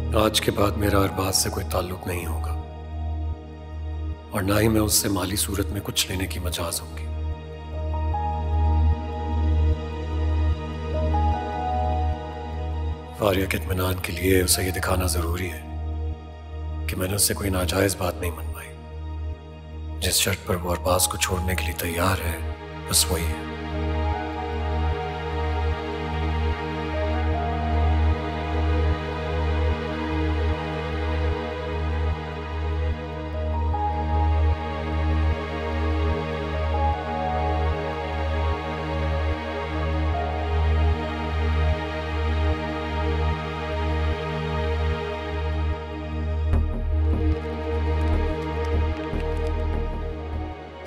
आज के बाद मेरा अरबाज से कोई ताल्लुक नहीं होगा और ना ही मैं उससे माली सूरत में कुछ लेने की मजाज होगी। फारिया के इत्मीनान के लिए उसे ये दिखाना जरूरी है कि मैंने उससे कोई नाजायज बात नहीं मनवाई। जिस शर्त पर वो अरबाज को छोड़ने के लिए तैयार है बस वही है।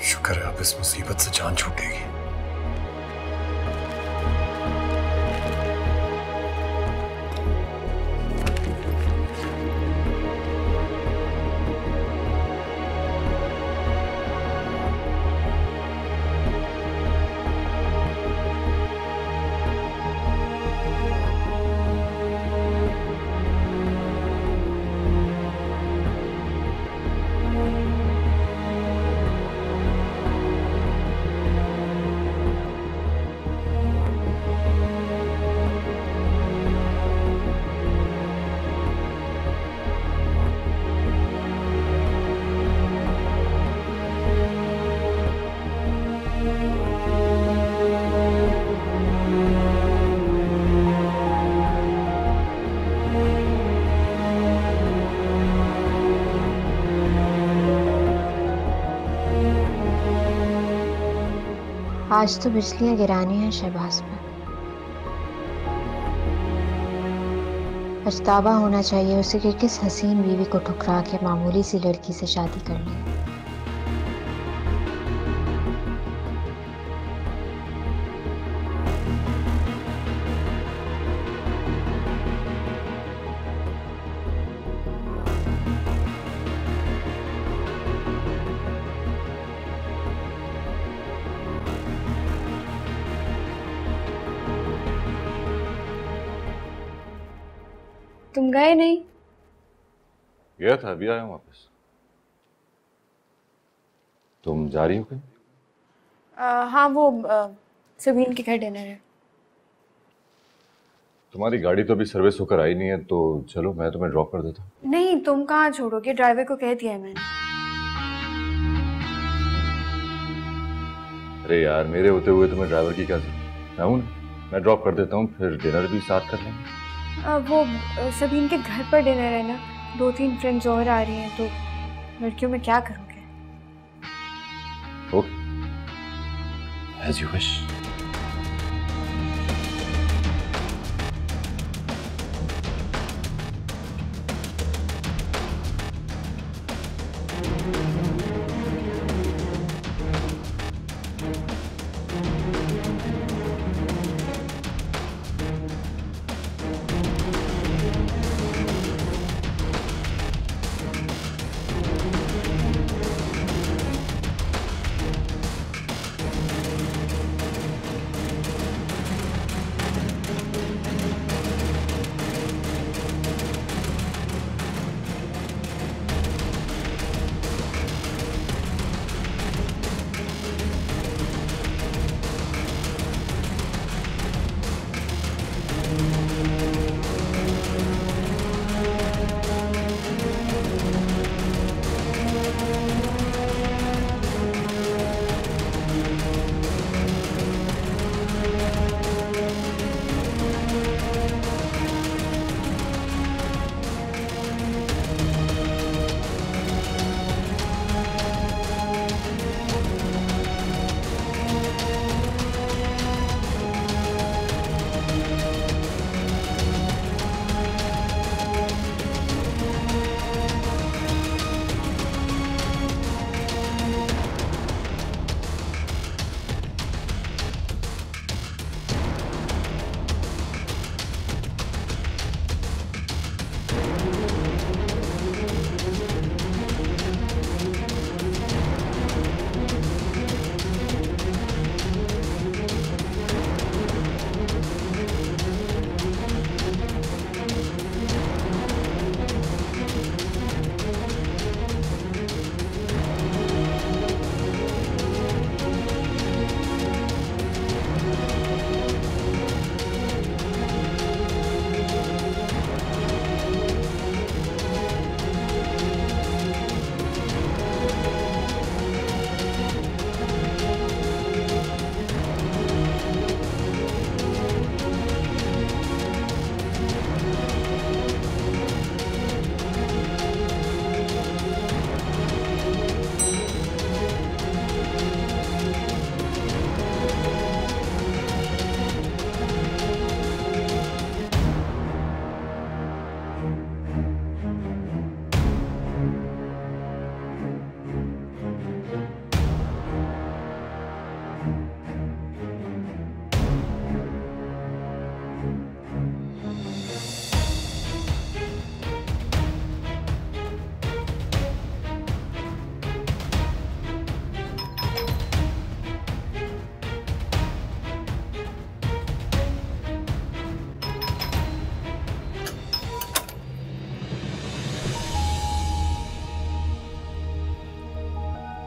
शुक्र है अब इस मुसीबत से जान छूटेगी। आज तो बिजलियां गिरानी है शहबाज पर। पछतावा होना चाहिए उसे कि किस हसीन बीवी को ठुकरा के मामूली सी लड़की से शादी कर ली। तुम गए नहीं? गया था, अभी आया हूं वापस। तुम जा रही हो कहीं? हाँ, वो सबीन के घर डिनर है। तुम्हारी गाड़ी तो अभी सर्विस होकर आई नहीं है, तो चलो मैं तुम्हें ड्रॉप कर देता हूँ। नहीं, तुम कहाँ छोड़ोगे? ड्राइवर को कह दिया है मैंने। अरे यार, मेरे होते हुए तुम्हें ड्राइवर की क्या जरूरत? मैं हूं ना, मैं ड्रॉप कर देता हूँ, फिर डिनर भी साथ कर लेंगे। वो सबीन के घर पर डिनर है ना, 2-3 फ्रेंड्स और आ रही हैं, तो लड़कियों में क्या करोगे? Okay, as you wish.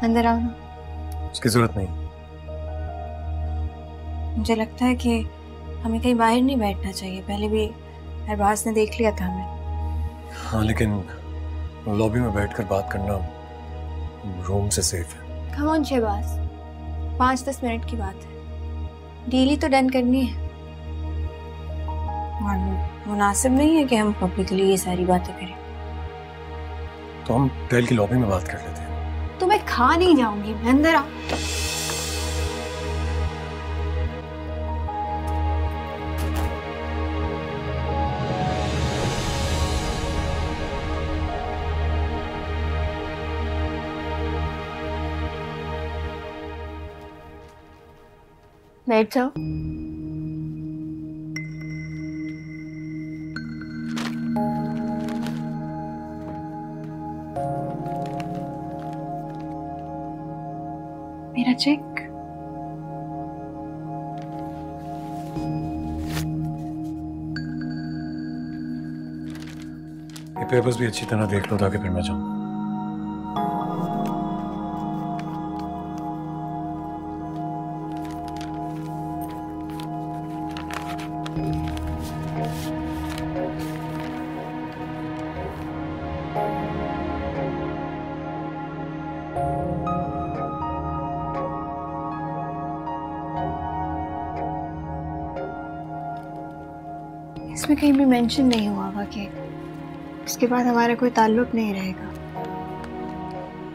अंदर आओ ना। उसकी जरूरत नहीं। मुझे लगता है कि हमें कहीं बाहर नहीं बैठना चाहिए। पहले भी अरबाज ने देख लिया था हमें। हाँ, लेकिन लॉबी में बैठकर बात करना रूम से सेफ है। कम ऑन शहबाज, 5-10 मिनट की बात है। डील तो डन करनी है और मुनासिब नहीं है कि हम पब्लिकली ये सारी बातें करें। तो हम टेल की लॉबी में बात कर लेते हैं। तो मैं खा नहीं जाऊंगी, अंदर आ। बैठ जाओ। मेरा चेक। ये पेपर्स भी अच्छी तरह देख लो ताकि फिर मैं जाऊं। इसमें कहीं भी मेंशन नहीं हुआ होगा कि इसके बाद हमारा कोई ताल्लुक नहीं रहेगा।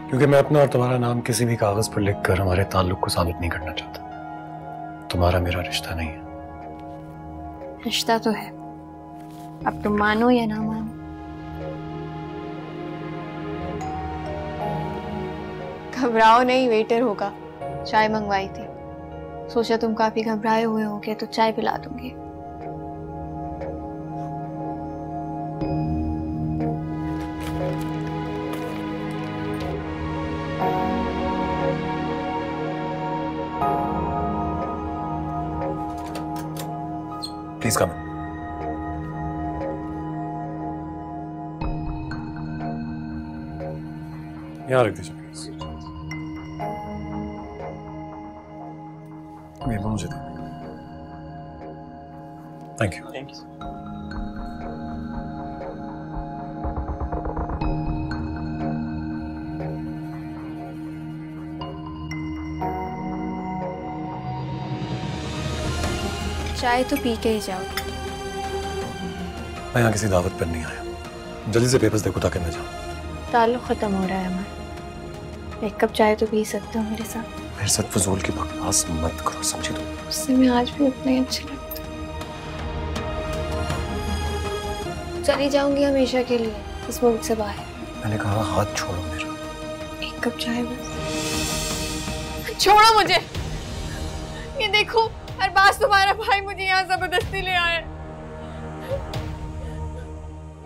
क्योंकि मैं अपना और तुम्हारा नाम किसी भी कागज पर लिखकर हमारे ताल्लुक को साबित नहीं करना चाहता। तुम्हारा मेरा रिश्ता नहीं है। रिश्ता तो है, अब तुम मानो या ना मानो। घबराओ नहीं, वेटर होगा। चाय मंगवाई थी, सोचा तुम काफी घबराए हुए होगे तो चाय पिला दूंगी। प्लीज कम इन। यहाँ रख दीजिए प्लीज। ये लो मुझे दो। Thank you. चाय तो पी के ही जाओ। मैं यहाँ किसी दावत पर नहीं आया। जल्दी से पेपर्स देखो ताकि मैं जाऊँ। ताल्लुक खत्म हो रहा है हमारा। एक कप चाय तो पी सकते हो मेरे साथ। मेरे साथ फजूल की बकवास मत करो, समझी तुम? उससे मैं आज भी उतना ही अच्छी लगती हूँ। चली जाऊंगी हमेशा के लिए इस मुल्क से बाहर। मैंने कहा हाथ छोड़ो मेरा। एक कप चाय बस। छोड़ो मुझे। ये देखो, अरबाज तुम्हारा भाई मुझे यहाँ जबरदस्ती ले आया।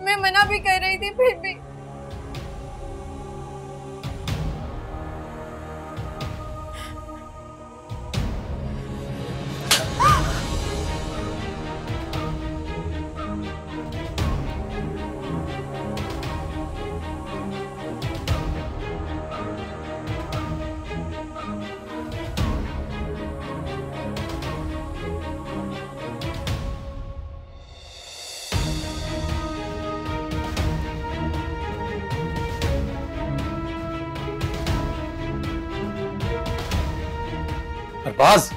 मैं मना भी कर रही थी फिर भी। अरबाज,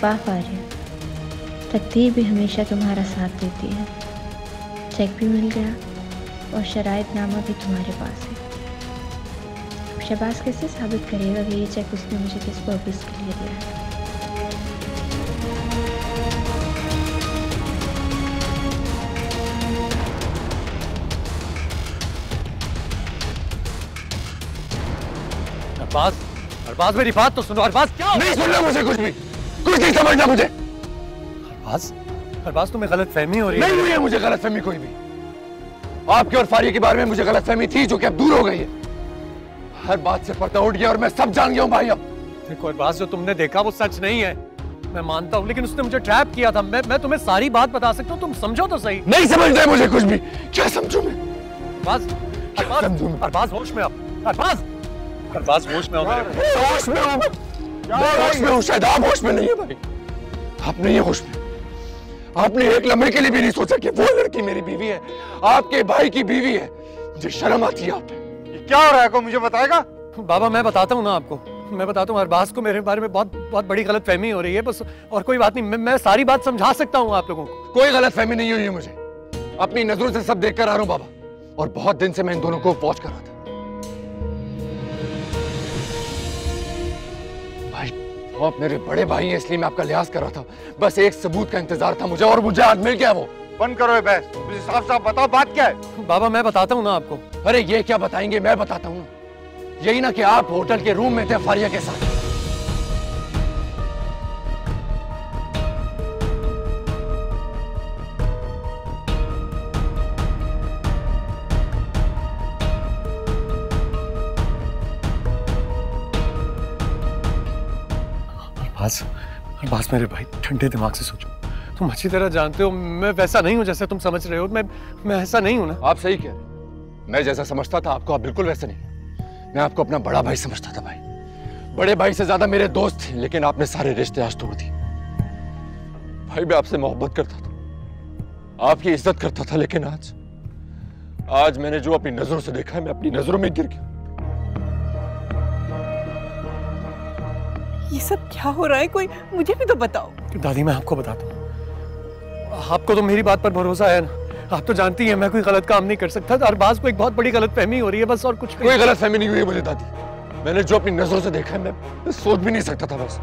वाह फारिया, तकदीर भी हमेशा तुम्हारा साथ देती है। चेक भी मिल गया और शराइतनामा भी तुम्हारे पास है। शहबाज कैसे साबित करेगा कि ये चेक उसने मुझे किस पर्पस के लिए दिया है? अरबाज, अरबाज मेरी बात तो सुनो। अरबाज क्या नहीं सुनना मुझे, कुछ नहीं समझना मुझे। अरबाज, अरबाज तुम्हें गलतफहमी हो रही है। नहीं हुई है मुझे गलतफहमी कोई भी। आपके और फारिया के बारे में मुझे गलतफहमी थी जो कि अब दूर हो गई है। हर बात से पर्दा उठ गया और मैं सब जान गया हूँ भाई। अब देखो अरबाज, जो तुमने देखा वो सच नहीं है, मैं मानता हूँ, लेकिन उसने मुझे ट्रैप किया था। मैं तुम्हें सारी बात बता सकता हूँ, तुम समझो तो सही। नहीं समझना है मुझे कुछ भी। क्या समझू मैं? अरबाज, अरबाज होश में आओ। अरबाज, अरबाज होश में आओ। होश में हूँ मैं होश में हूँ, शायद आप होश में नहीं है भाई। आप नहीं है होश में। आपने एक लम्हे के लिए भी नहीं सोचा कि वो लड़की मेरी बीवी है, आपके भाई की बीवी है। मुझे शर्म आती है आप पे। क्या हो रहा है को मुझे बताएगा? बाबा मैं बताता हूँ ना आपको, मैं बताता हूँ। अरबाज को मेरे बारे में बहुत बड़ी गलतफहमी हो रही है बस, और कोई बात नहीं। मैं सारी बात समझा सकता हूँ आप लोगों को। कोई गलतफहमी नहीं हुई है मुझे। अपनी नजरों से सब देख कर आ रहा हूँ बाबा, और बहुत दिन से मैं इन दोनों को वॉच कर रहा था। भाई वो आप मेरे बड़े भाई हैं, इसलिए मैं आपका लिहाज कर रहा था। बस एक सबूत का इंतजार था मुझे, और मुझे आज मिल गया। वो बंद करो ये बहस, मुझे साफ साफ बताओ बात क्या है। बाबा मैं बताता हूँ ना आपको। अरे ये क्या बताएंगे, मैं बताता हूँ। यही ना कि आप होटल के रूम में थे फारिया के साथ। अरबाज मेरे भाई, ठंडे दिमाग से सोचो। तुम अच्छी तरह जानते हो मैं वैसा नहीं हूँ जैसे तुम समझ रहे हो। मैं ऐसा नहीं हूँ ना। आप सही कह रहे हैं। मैं जैसा समझता था आपको, आप बिल्कुल वैसे नहीं। मैं आपको अपना बड़ा भाई समझता था भाई। बड़े भाई से ज्यादा मेरे दोस्त थे, लेकिन आपने सारे रिश्ते आज तोड़ दिए। भाई मैं आपसे मोहब्बत करता था, आपकी इज्जत करता था, लेकिन आज मैंने जो अपनी नजरों से देखा है, मैं अपनी नजरों में गिर गया। ये सब क्या हो रहा है? कोई मुझे भी तो बताओ। दादी मैं आपको बताता हूँ। आपको तो मेरी बात पर भरोसा है ना? आप तो जानती हैं मैं कोई गलत काम नहीं कर सकता। अरबाज को एक बहुत बड़ी गलतफहमी हो रही है बस, और कुछ कोई गलतफहमी नहीं हुई है मुझे दादी। मैंने जो अपनी नजरों से देखा है, मैं सोच भी नहीं सकता था। बस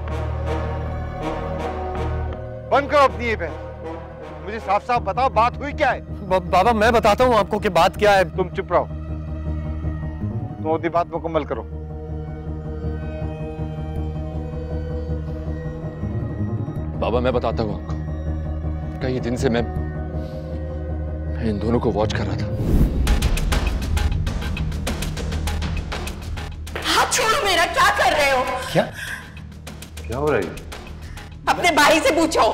बंद करो अपनी ये बहस, मुझे साफ साफ बताओ बात हुई क्या है। बाबा मैं बताता हूँ आपको कि बात क्या है। तुम चुप रहो, तुम अपनी बात मुकम्मल करो। बाबा मैं बताता हूँ आपको। कई दिन से मैं इन दोनों को वॉच कर रहा था। हाथ छोड़ो मेरा, क्या कर रहे हो? क्या हो रहा है? अपने भाई से पूछो।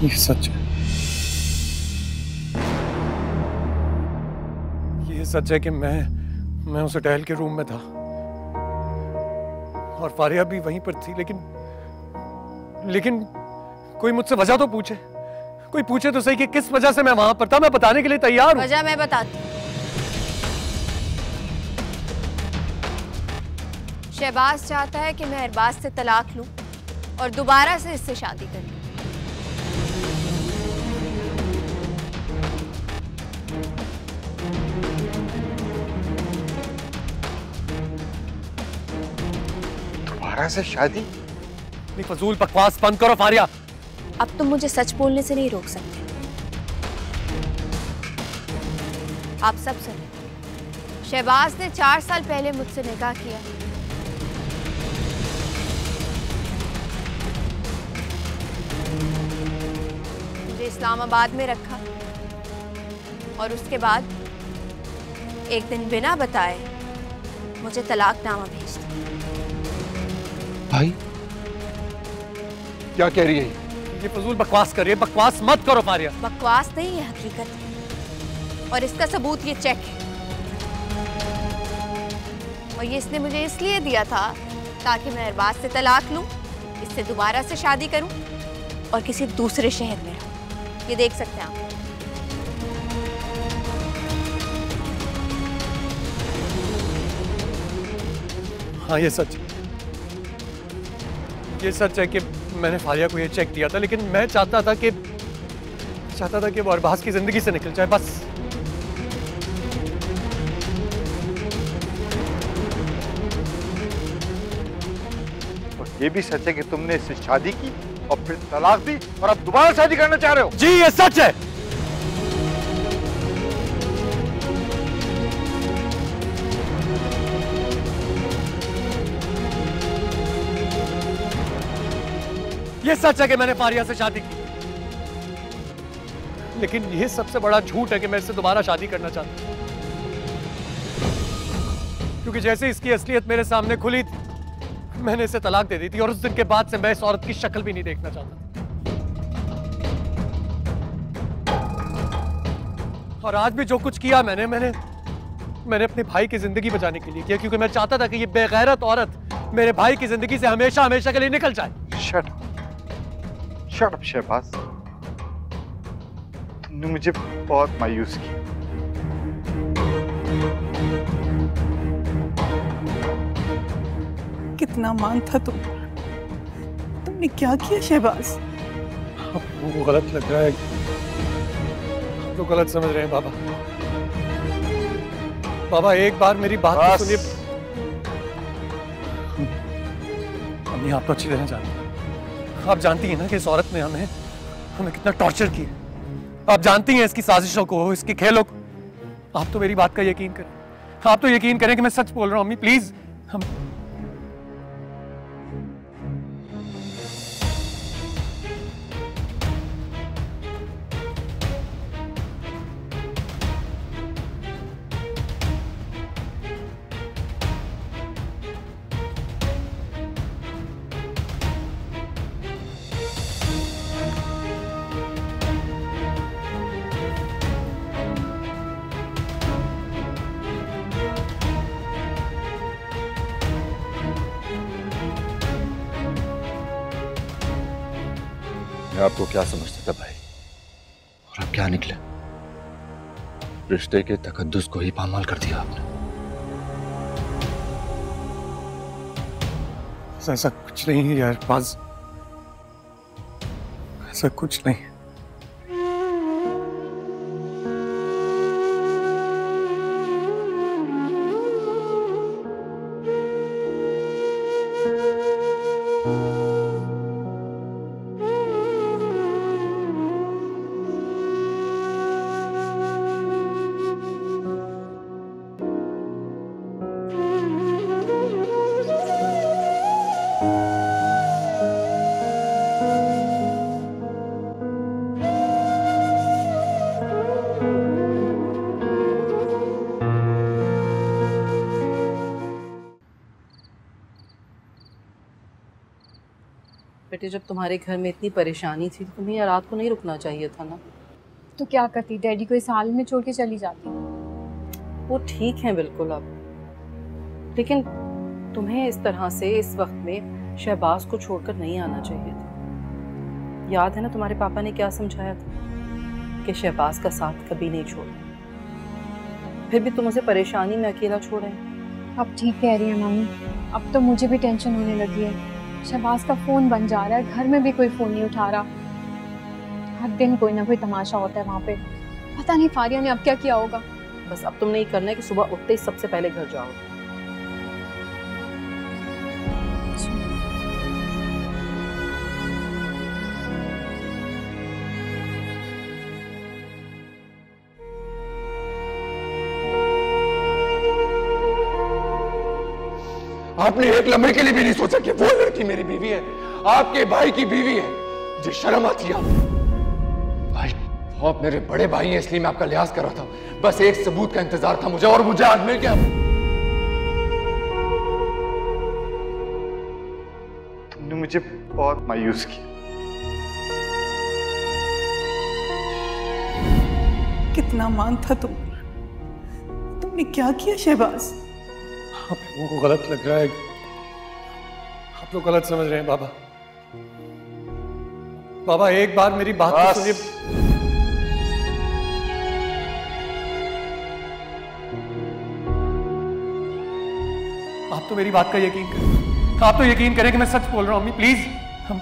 ये सच है, ये सच है कि मैं उस होटल के रूम में था और फारिया भी वहीं पर थी, लेकिन कोई मुझसे वजह तो पूछे, कोई पूछे तो सही कि किस वजह से मैं वहां पर था। मैं बताने के लिए तैयार हूं। वजह मैं बताती हूँ। शहबाज चाहता है कि मैं अरबाज से तलाक लूं और दोबारा से इससे शादी करूं। दोबारा से शादी? फजूल बकवास बंद करो फारिया। अब तुम मुझे सच बोलने से नहीं रोक सकते। आप सब सुने, शहबाज ने 4 साल पहले मुझसे निकाह किया। मुझे इस्लामाबाद में रखा और उसके बाद एक दिन बिना बताए मुझे तलाकनामा भेज दिया। भाई क्या कह रही है ये? फजूल बकवास कर रही है। बकवास मत करो फारिया। बकवास नहीं, ये हकीकत है और इसका सबूत ये चेक है। और ये इसने मुझे इसलिए दिया था ताकि मैं अरबाज से तलाक लूं, इससे दोबारा से शादी करूं और किसी दूसरे शहर में रहूं। ये देख सकते हैं आप। हाँ ये सच है कि मैंने फारिया को ये चेक दिया था, लेकिन मैं चाहता था कि वो अरबाज की जिंदगी से निकल जाए, बस। और ये भी सच है कि तुमने इससे शादी की और फिर तलाक दी और अब दोबारा शादी करना चाह रहे हो? जी ये सच है। ये सच है कि मैंने फारिया से शादी की, लेकिन ये सबसे बड़ा झूठ है कि मैं इससे दोबारा शादी करना चाहता हूं। क्योंकि जैसे इसकी असलियत मेरे सामने खुली थी, मैंने इसे तलाक दे दी थी और उस दिन के बाद से मैं इस औरत की शक्ल भी नहीं देखना चाहता। और आज भी जो कुछ किया मैंने अपने भाई की जिंदगी बचाने के लिए किया, क्योंकि मैं चाहता था कि ये बेगैरत औरत मेरे भाई की जिंदगी से हमेशा हमेशा के लिए निकल जाए। शट अप शहबाज, तुमने मुझे बहुत मायूस किया। कितना मान था तुमने क्या किया शहबाज? वो गलत लग रहा है, तो गलत समझ रहे हैं बाबा। बाबा एक बार मेरी बात तो सुनिए। अम्मी आप तो अच्छी तरह जानती हैं, आप जानती हैं ना कि इस औरत ने हमें कितना टॉर्चर किया। आप जानती हैं इसकी साजिशों को, इसके खेलों को। आप तो मेरी बात का यकीन करें, आप तो यकीन करें कि मैं सच बोल रहा हूँ अम्मी, प्लीज। मैं आपको क्या समझता था भाई, और अब क्या निकले? रिश्ते के तकद्दुस को ही पामाल कर दिया आपने। ऐसा कुछ नहीं है यार पास, ऐसा कुछ नहीं। बेटे जब तुम्हारे घर में इतनी परेशानी थी तो तुम्हें यार रात को नहीं रुकना चाहिए था ना। तो क्या करती, डैडी को इस हाल में छोड़ के चली जाती। वो ठीक है बिल्कुल अब, लेकिन तुम्हें इस तरह से इस वक्त में शहबाज को छोड़कर नहीं आना चाहिए था। याद है ना तुम्हारे पापा ने क्या समझाया था कि शहबाज का साथ कभी नहीं छोड़ना। फिर भी तुम उसे परेशानी में अकेला छोड़े। अब ठीक कह रही है मम्मी। अब तो मुझे भी टेंशन होने लगी है। शहबाज का फोन बंद जा रहा है, घर में भी कोई फोन नहीं उठा रहा। हर दिन कोई ना कोई तमाशा होता है वहाँ पे। पता नहीं फारिया ने अब क्या किया होगा। बस अब तुमने ये करना है कि सुबह उठते ही सबसे पहले घर जाओ। आपने एक लम्हे के लिए भी नहीं सोचा कि वो लड़की मेरी बीवी है, आपके भाई की बीवी है। मुझे शर्म आती है भाई। वो आप मेरे बड़े भाई हैं, इसलिए मैं आपका लिहाज कर रहा था। बस एक सबूत का इंतजार था मुझे, और मुझे आज मिल गया। तुमने मुझे बहुत मायूस किया। कितना मान था तुमने क्या किया शहबाज? आप लोगों को गलत लग रहा है, आप लोग गलत समझ रहे हैं बाबा। बाबा एक बार मेरी बात तो सुनिए। आप तो मेरी बात का यकीन करें, आप तो यकीन करें कि मैं सच बोल रहा हूं। अम्मी प्लीज, हम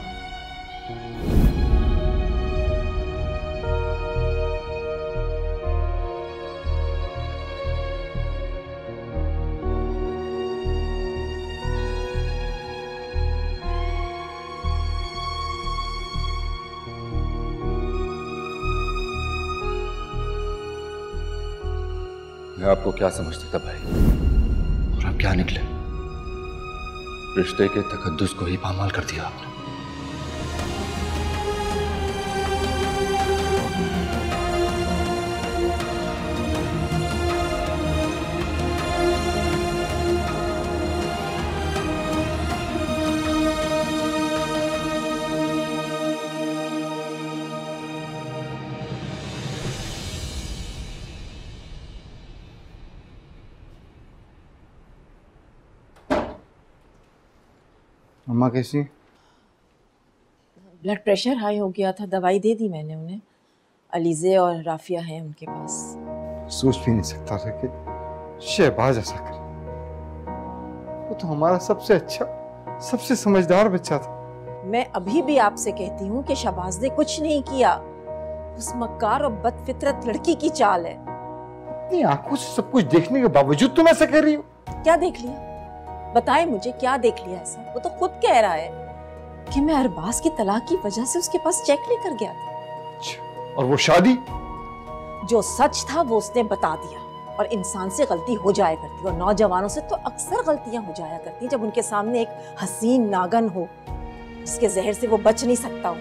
मैं आपको क्या समझता था भाई, और अब क्या निकले? रिश्ते के तकद्दुस को ही पामाल कर दिया आपने। अम्मा कैसी? ब्लड प्रेशर हाई हो गया था, दवाई दे दी मैंने उन्हें। अलीज़े और राफिया हैं उनके पास। सोच भी नहीं सकता था कि शहबाज ऐसा करे। वो तो हमारा सबसे अच्छा, सबसे समझदार बच्चा था। मैं अभी भी आपसे कहती हूँ कि शहबाज ने कुछ नहीं किया। उस मक्कार और बदफितरत लड़की की चाल है। अपनी आंखों से सब कुछ देखने के बावजूद तुम ऐसा कह रही हो? क्या देख लिया? बताएं मुझे, क्या देख लिया ऐसा? वो तो खुद कह रहा है कि मैं अरबाज की तलाक की वजह से उसके पास चेक लेकर गया था। और वो शादी? जो सच था वो उसने बता दिया। और इंसान से गलती हो जाया करती है, और नौजवानों से तो अक्सर गलतियां हो जाया करती हैं जब उनके सामने एक हसीन नागन हो जिसके जहर से वो बच नहीं सकता हो।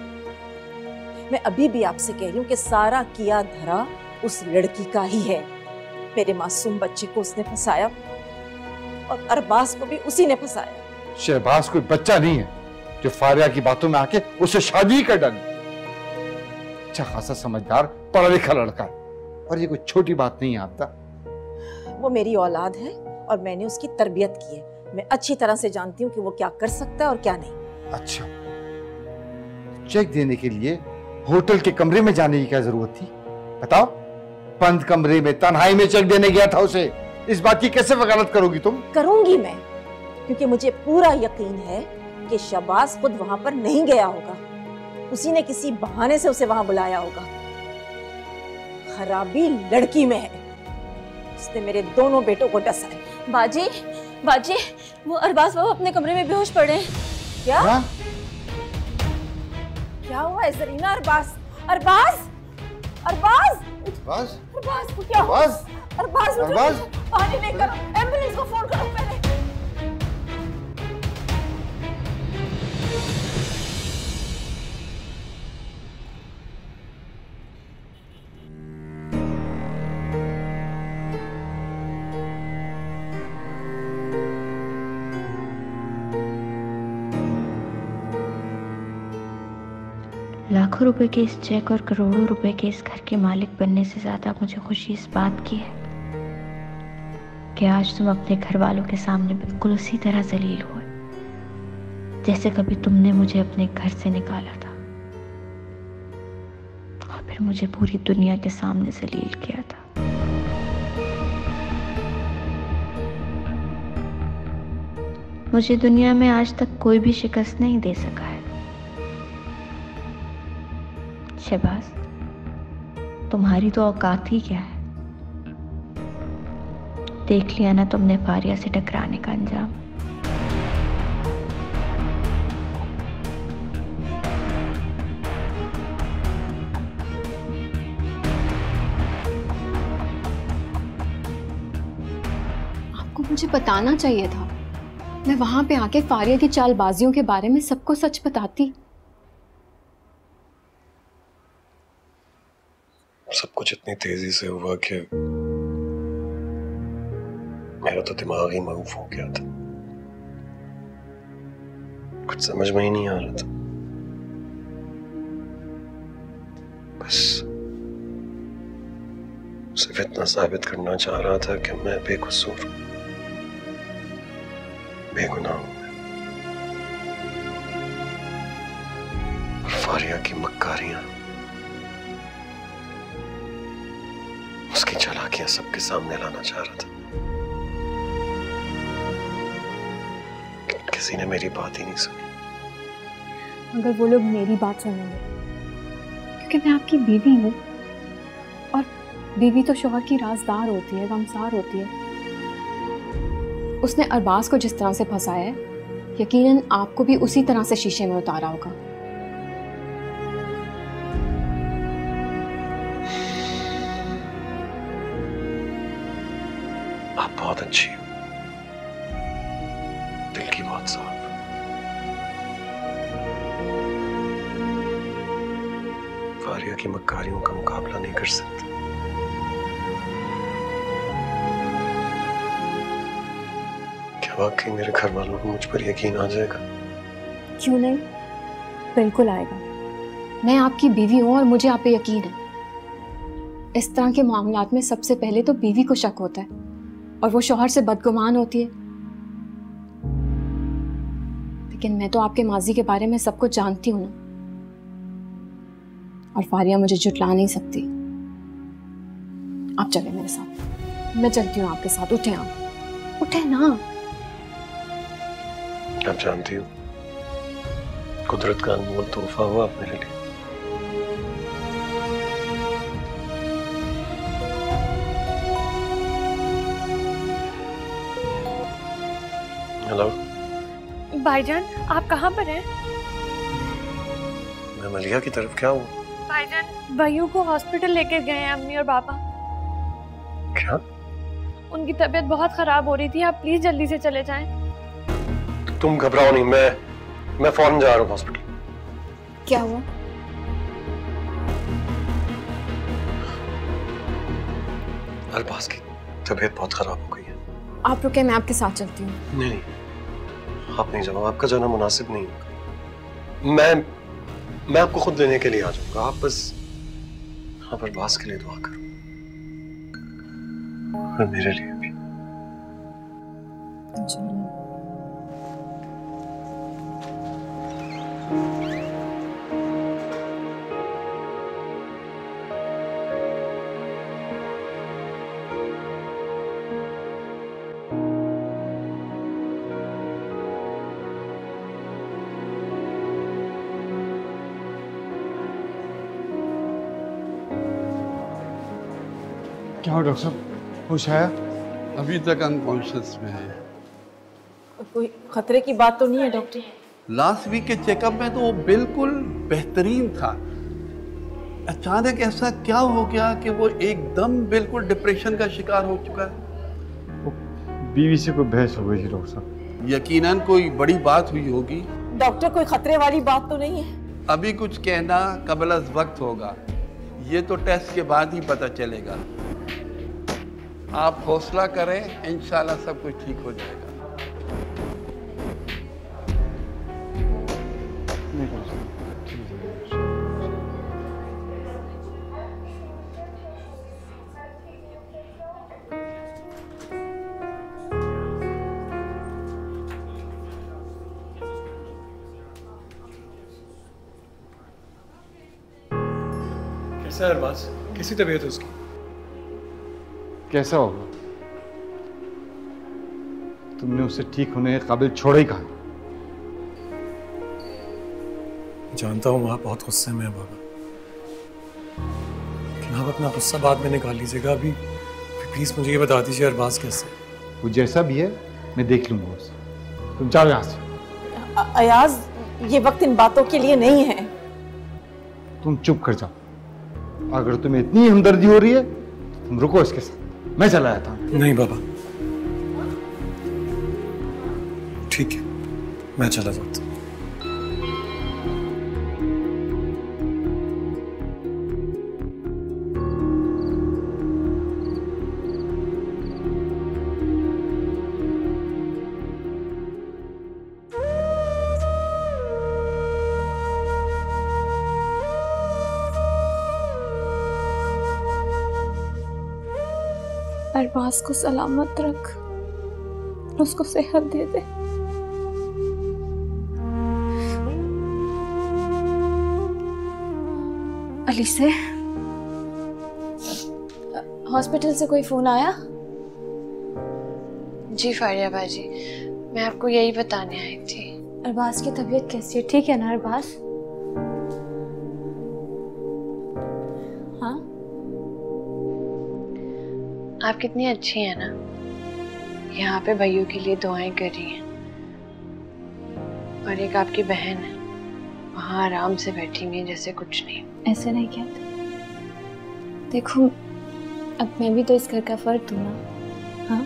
मैं अभी भी आपसे कह रही हूँ कि सारा किया धरा उस लड़की का ही है। मेरे मासूम बच्चे को उसने फंसाया और अरबाज को भी उसी ने फंसाया। शहबाज कोई बच्चा नहीं है जो फारिया की बातों में आके उससे शादी कर डाली। अच्छा खासा समझदार पढ़ा लिखा लड़का है, और ये कोई छोटी बात नहीं है। आपका वो मेरी औलाद है और मैंने उसकी तरबियत की है। मैं अच्छी तरह से जानती हूँ कि वो क्या कर सकता है और क्या नहीं। अच्छा, चेक देने के लिए होटल के कमरे में जाने की क्या जरूरत थी? बताओ। बंद कमरे में तन्हाई में चेक देने गया था उसे। इस बात की कैसे वकालत करोगी तुम? करूंगी मैं, क्योंकि मुझे पूरा यकीन है कि शहबाज खुद वहां पर नहीं गया होगा। उसी ने किसी बहाने से उसे वहां बुलाया होगा। खराबी लड़की में है। उसने मेरे दोनों बेटों को डसा है। बाजी, बाजी, वो अरबाज बाबू अपने कमरे में बेहोश पड़े हैं। क्या? क्या हुआ है जरीना? अरबाज, अरबाज, अरबाज, अरबाज, अरबाज को क्या हुआ? अरबाज, अरबाज, पानी लेकर एम्बुलेंस को फोन करो पहले। लाखों रुपए के इस चेक और करोड़ों रुपए के इस घर के मालिक बनने से ज्यादा मुझे खुशी इस बात की है कि आज तुम अपने घर वालों के सामने बिल्कुल उसी तरह जलील हुए जैसे कभी तुमने मुझे अपने घर से निकाला था और फिर मुझे पूरी दुनिया के सामने जलील किया था। मुझे दुनिया में आज तक कोई भी शिकस्त नहीं दे सका है। शहबाज, तुम्हारी तो औकात ही क्या है। देख लिया ना तुमने फारिया से टकराने का अंजाम। आपको मुझे बताना चाहिए था। मैं वहां पे आके फारिया की चालबाजियों के बारे में सबको सच बताती। सब कुछ इतनी तेजी से हुआ कि मेरा तो दिमाग ही मायूफ हो गया था। कुछ समझ में ही नहीं आ रहा था। बस सिर्फ इतना साबित करना चाह रहा था कि मैं बेकसूर हूं, बेगुनाह हूं। फारिया की मक्कारियां, उसकी चालाकियां सबके सामने लाना चाह रहा था। किसी ने मेरी बात ही नहीं सुनी। अगर वो लोग मेरी बात सुनेंगे, क्योंकि मैं आपकी बीवी हूँ, और बीवी तो शौहर की राजदार होती है, गमसार होती है। उसने अरबाज को जिस तरह से फंसाया है, यकीनन आपको भी उसी तरह से शीशे में उतारा होगा। आप बहुत अच्छी हो, दिल की बहुत साफ। फारिया की मक्कारियों का मुकाबला नहीं कर सकते। क्या वाकई मेरे घर वालों को मुझ पर यकीन आ जाएगा? क्यों नहीं, बिल्कुल आएगा। मैं आपकी बीवी हूं और मुझे आप पे यकीन है। इस तरह के मामलात में सबसे पहले तो बीवी को शक होता है, और वो शौहर से बदगुमान होती है। लेकिन मैं तो आपके माजी के बारे में सब कुछ जानती हूं ना, और फारिया मुझे जुटला नहीं सकती। आप चले मेरे साथ, मैं चलती हूँ आपके साथ। उठे आप, उठे ना। आप जानती हो, कुदरत का अनमोल तोहफा हुआ आप मेरे लिए। हेलो भाईजान, आप कहाँ पर हैं? मैं मलिया की तरफ। क्या हुआ? भाईजान, भैयू को हॉस्पिटल लेकर गए हैं अम्मी और पापा। क्या? उनकी तबीयत बहुत खराब हो रही थी। आप प्लीज जल्दी से चले जाएं। तुम घबराओ नहीं, मैं फौरन जा रहा हूँ हॉस्पिटल। क्या हुआ? अरबाज की तबीयत बहुत खराब हो गई है। आप रुके, मैं आपके साथ चलती हूँ। नहीं, आप नहीं जाओ, आपका जाना मुनासिब नहीं होगा। मैं आपको खुद लेने के लिए आ जाऊंगा। आप बस आप अरबाज के लिए दुआ करो, और मेरे लिए भी। क्या हो डॉक्टर साहब, होश आया? अभी तक अनकॉन्शियस में है। कोई खतरे की बात तो नहीं है डॉक्टर? लास्ट वीक के चेकअप में तो वो बिल्कुल बेहतरीन था। अचानक ऐसा क्या हो गया कि वो एकदम बिल्कुल डिप्रेशन का शिकार हो चुका है? बीवी से कोई बहस हो गई थी डॉक्टर साहब। यकीनन कोई बड़ी बात हुई होगी। डॉक्टर, कोई खतरे वाली बात तो नहीं है? अभी कुछ कहना कबल अज़ वक्त होगा, ये तो टेस्ट के बाद ही पता चलेगा। आप हौसला करें, इंशाल्लाह सब कुछ ठीक हो जाएगा। कैसा है अरबाज? कैसी तबीयत है उसकी? कैसा होगा? तुमने उसे ठीक होने के काबिल छोड़ा ही कहा। जानता हूँ आप बहुत गुस्से में हैं बाबा, लेकिन आप अपना गुस्सा बाद में निकाल लीजिएगा। अभी प्लीज मुझे ये बता दीजिए अरबाज कैसे? वो जैसा भी है मैं देख लूंगा उसे। तुम जाओ यहाँ से। अयाज, ये वक्त इन बातों के लिए नहीं है। तुम चुप कर जाओ। अगर तुम्हें इतनी हमदर्दी हो रही है तुम रुको इसके साथ, मैं चला जाता हूँ। नहीं बाबा, ठीक है मैं चला जाता हूँ। अरबाज को सलामत रख, उसको सेहत दे दे। अली से हॉस्पिटल से कोई फोन आया? जी फारिया बाजी, मैं आपको यही बताने आई थी। अरबाज की तबीयत कैसी है? ठीक है ना अरबाज? हाँ, आप कितनी अच्छी हैं ना, यहाँ पे भैयों के लिए दुआएं कर रही हैं, और एक आपकी बहन है वहाँ आराम से बैठी हुई है जैसे कुछ नहीं। ऐसे नहीं कहते। देखो अब मैं भी तो इस घर का फर्द हूँ ना। हाँ,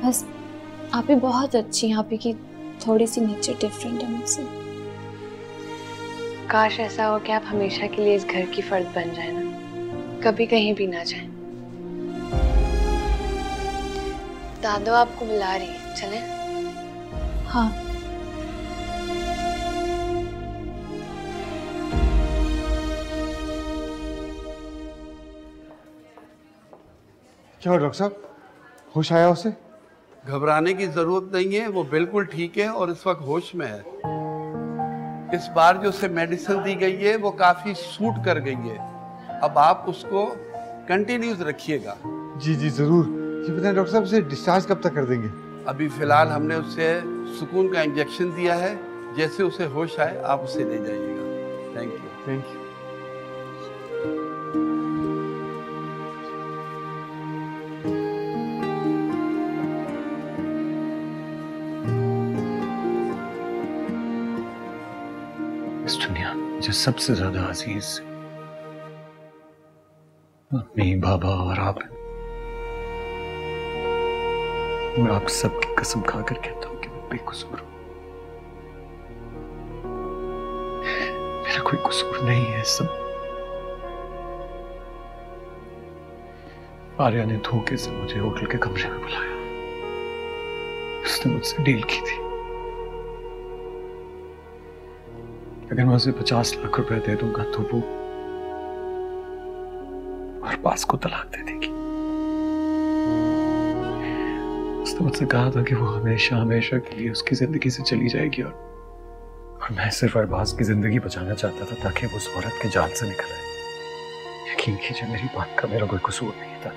बस आप ही बहुत अच्छी हैं, आप ही की थोड़ी सी नेचर डिफरेंट है मुझसे। काश ऐसा हो कि आप हमेशा के लिए इस घर की फर्द बन जाए ना, कभी कहीं भी ना जाए। दादो आपको बुला रही है, चलें? हाँ। क्या हो डॉक्टर साहब, होश आया उसे? घबराने की जरूरत नहीं है, वो बिल्कुल ठीक है और इस वक्त होश में है। इस बार जो उसे मेडिसिन दी गई है वो काफी सूट कर गई है। अब आप उसको कंटिन्यूस रखिएगा। जी जी जरूर। ये बताएं डॉक्टर साहब, उसे डिस्चार्ज कब तक कर देंगे? अभी फिलहाल हमने उसे सुकून का इंजेक्शन दिया है, जैसे उसे होश आए आप उसे ले जाइएगा। Thank you. Thank you. इस दुनिया मुझे सबसे ज्यादा अजीज मम्मी, बाबा और आप। मैं आप सबकी कसम खाकर कहता हूं कि मैं बेकसूर हूं। मेरा कोई कसूर नहीं है। सब आर्या ने धोखे से मुझे होटल के कमरे में बुलाया। उसने मुझसे डील की थी, अगर मैं उसे 50 लाख रुपए दे दूंगा तो वो अरबाज को तलाक दे देगी। उसने मुझसे कहा था कि वो हमेशा हमेशा के लिए उसकी जिंदगी से चली जाएगी, और मैं सिर्फ अरबाज की जिंदगी बचाना चाहता था ताकि वो उस औरत के जाल से निकल आए। यकीन कीजिए मेरी बात का मेरा कोई कसूर नहीं था।